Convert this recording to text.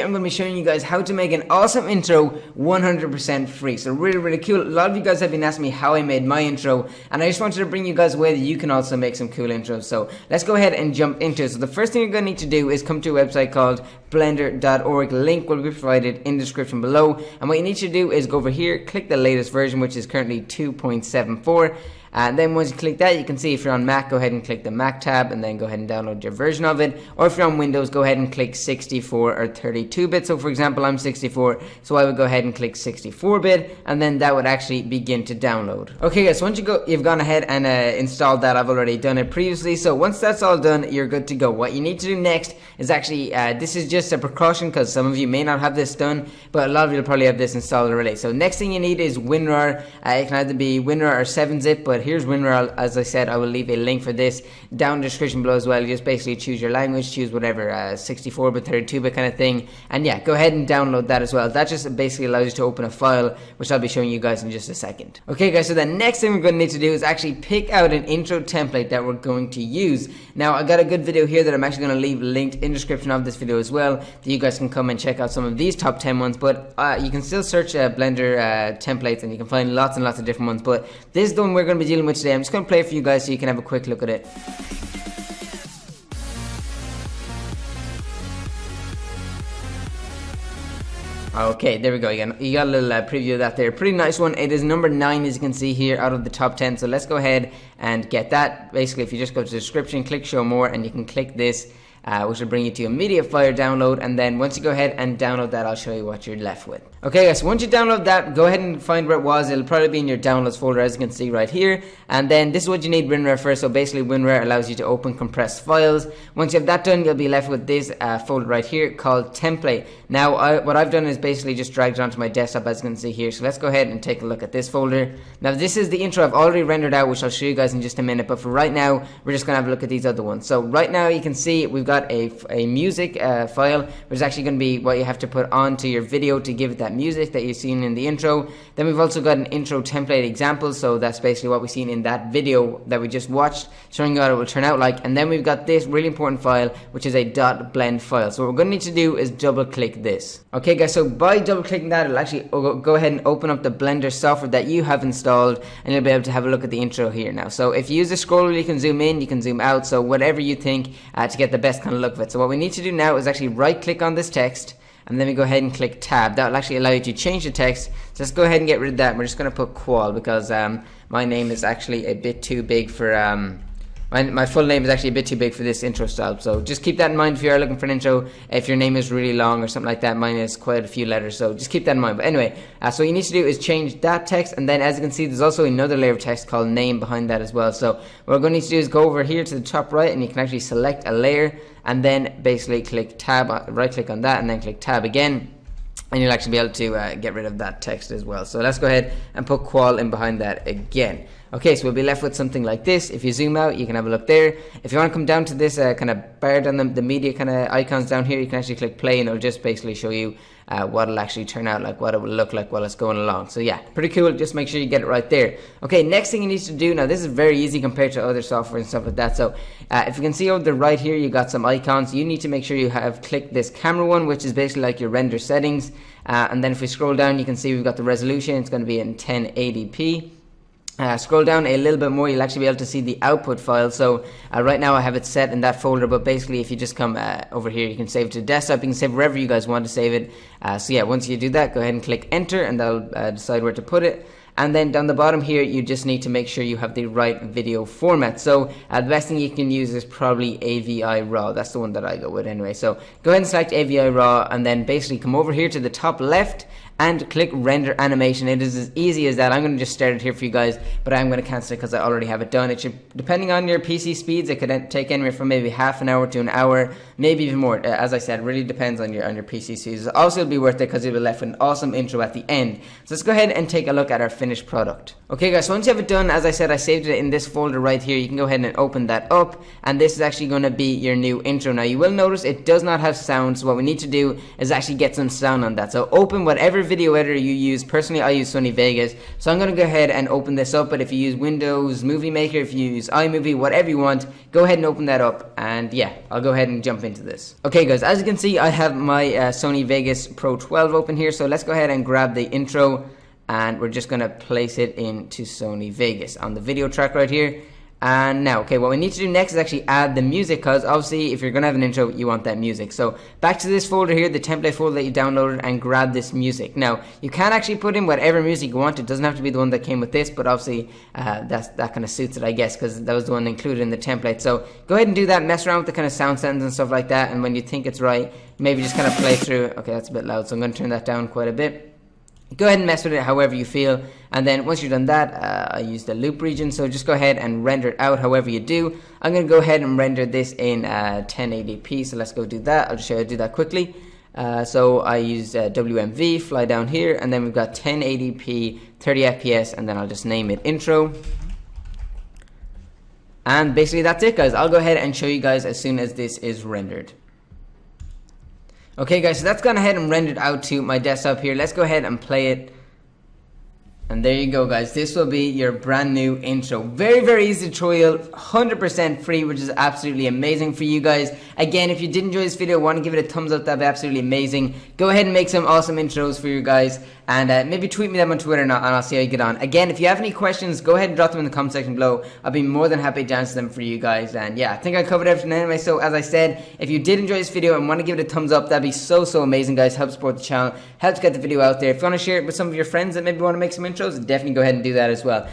I'm going to be showing you guys how to make an awesome intro 100% free. So really cool. A lot of you guys have been asking me how I made my intro, and I just wanted to bring you guys a way that you can also make some cool intros. So let's go ahead and jump into it. So the first thing you're going to need to do is come to a website called blender.org. Link will be provided in the description below. And what you need to do is go over here, click the latest version, which is currently 2.74. And then once you click that, you can see if you're on Mac, go ahead and click the Mac tab and then go ahead and download your version of it. Or if you're on Windows, go ahead and click 64 or 32-bit. So for example, I'm 64, so I would go ahead and click 64-bit, and then that would actually begin to download. Okay guys, so once you've gone ahead and installed that, I've already done it previously. So once that's all done, you're good to go. What you need to do next is actually, this is just a precaution because some of you may not have this done, but a lot of you will probably have this installed already. So next thing you need is Winrar. It can either be Winrar or 7-zip, but here's Winrar. As I said, I will leave a link for this down in the description below as well. You just basically choose your language, choose whatever, 64-bit, 32-bit kind of thing, and yeah, go ahead and download that as well. That just basically allows you to open a file, which I'll be showing you guys in just a second. Okay guys, so the next thing we're going to need to do is actually pick out an intro template that we're going to use. Now, I got a good video here that I'm actually going to leave linked in the description of this video as well, that you guys can come and check out some of these top 10 ones, but you can still search Blender templates and you can find lots and lots of different ones, but this is the one we're going to be dealing with today. I'm just going to play it for you guys so you can have a quick look at it. Okay, there we go. You got a little preview of that there. Pretty nice one. It is number 9, as you can see here, out of the top 10. So let's go ahead and get that. Basically, if you just go to the description, click show more, and you can click this, which will bring you to immediate file download. And then once you go ahead and download that, I'll show you what you're left with. Okay guys, so once you download that, go ahead and find where it was. It'll probably be in your downloads folder, as you can see right here. And then this is what you need Winrar for. So basically Winrar allows you to open compressed files. Once you have that done, you'll be left with this folder right here called template. Now what I've done is basically just dragged it onto my desktop, as you can see here. So let's go ahead and take a look at this folder. Now this is the intro I've already rendered out, which I'll show you guys in just a minute, but for right now we're just going to have a look at these other ones. So right now you can see we've got a music file, which is actually going to be what you have to put onto your video to give it that music that you've seen in the intro. Then we've also got an intro template example, so that's basically what we've seen in that video that we just watched, showing you what it will turn out like. And then we've got this really important file, which is a .blend file. So what we're going to need to do is double click this. Okay guys, so by double clicking that, it'll actually go ahead and open up the Blender software that you have installed, and you'll be able to have a look at the intro here now. So if you use the scroller, you can zoom in, you can zoom out, so whatever you think to get the best kind of look of it. So what we need to do now is actually right click on this text, and then we go ahead and click tab. That will actually allow you to change the text. So let's go ahead and get rid of that. We're just going to put qual because my name is actually a bit too big for my full name is actually a bit too big for this intro style. So just keep that in mind if you are looking for an intro. If your name is really long or something like that, mine is quite a few letters, so just keep that in mind. But anyway, so what you need to do is change that text, and then as you can see, there's also another layer of text called name behind that as well. So what we're going to need to do is go over here to the top right, and you can actually select a layer, and then basically click tab, right click on that, and then click tab again, and you'll actually be able to get rid of that text as well. So let's go ahead and put qual in behind that again. Okay, so we'll be left with something like this. If you zoom out, you can have a look there. If you want to come down to this kind of bar down the media kind of icons down here, you can actually click play, and it'll just basically show you what it'll actually turn out like, what it will look like while it's going along. So yeah, pretty cool. Just make sure you get it right there. Okay, next thing you need to do, now this is very easy compared to other software and stuff like that. So if you can see over the right here, you got some icons. You need to make sure you have clicked this camera one, which is basically like your render settings. And then if we scroll down, you can see we've got the resolution. It's going to be in 1080p. Scroll down a little bit more, you'll actually be able to see the output file. So right now I have it set in that folder, but basically if you just come over here, you can save it to desktop, you can save wherever you guys want to save it. So yeah, once you do that, go ahead and click enter, and that'll decide where to put it. And then down the bottom here, you just need to make sure you have the right video format. So the best thing you can use is probably AVI RAW. That's the one that I go with anyway. So go ahead and select AVI RAW, and then basically come over here to the top left and click render animation. It is as easy as that. I'm going to just start it here for you guys, but I'm going to cancel it because I already have it done. It should, depending on your PC speeds, it could take anywhere from maybe half an hour to an hour, maybe even more. As I said, it really depends on your PC speeds. Also, it'll be worth it because you'll be left with an awesome intro at the end. So let's go ahead and take a look at our finished product. Okay guys, so once you have it done, as I said, I saved it in this folder right here. You can go ahead and open that up, and this is actually going to be your new intro. Now you will notice it does not have sound, so what we need to do is actually get some sound on that. So open whatever video editor you use. Personally, I use Sony Vegas, so I'm going to go ahead and open this up. But if you use Windows Movie Maker, if you use iMovie, whatever you want, go ahead and open that up. And yeah, I'll go ahead and jump into this. Okay guys, as you can see, I have my Sony Vegas Pro 12 open here. So let's go ahead and grab the intro, and we're just going to place it into Sony Vegas on the video track right here. And now, okay, what we need to do next is actually add the music, because obviously if you're going to have an intro, you want that music. So back to this folder here, the template folder that you downloaded, and grab this music. Now, you can actually put in whatever music you want. It doesn't have to be the one that came with this, but obviously that kind of suits it, I guess, because that was the one included in the template. So go ahead and do that, mess around with the kind of sound settings and stuff like that, and when you think it's right, maybe just kind of play through. Okay, that's a bit loud, so I'm going to turn that down quite a bit. Go ahead and mess with it however you feel, and then once you've done that, I use the loop region, so just go ahead and render it out however you do. I'm going to go ahead and render this in 1080p, so let's go do that. I'll just show you how to do that quickly. So I use WMV, fly down here, and then we've got 1080p, 30 FPS, and then I'll just name it intro. And basically that's it guys. I'll go ahead and show you guys as soon as this is rendered. Okay guys, so that's gone ahead and rendered out to my desktop here. Let's go ahead and play it. And there you go guys, this will be your brand new intro. Very, very easy tutorial, 100% free, which is absolutely amazing for you guys. Again, if you did enjoy this video, want to give it a thumbs up, that'd be absolutely amazing. Go ahead and make some awesome intros for you guys, and maybe tweet me them on Twitter, and I'll see how you get on. Again, if you have any questions, go ahead and drop them in the comment section below. I'll be more than happy to answer them for you guys. And yeah, I think I covered everything anyway. So as I said, if you did enjoy this video and want to give it a thumbs up, that'd be so amazing guys. Help support the channel, helps get the video out there. If you want to share it with some of your friends that maybe want to make some intros, definitely go ahead and do that as well.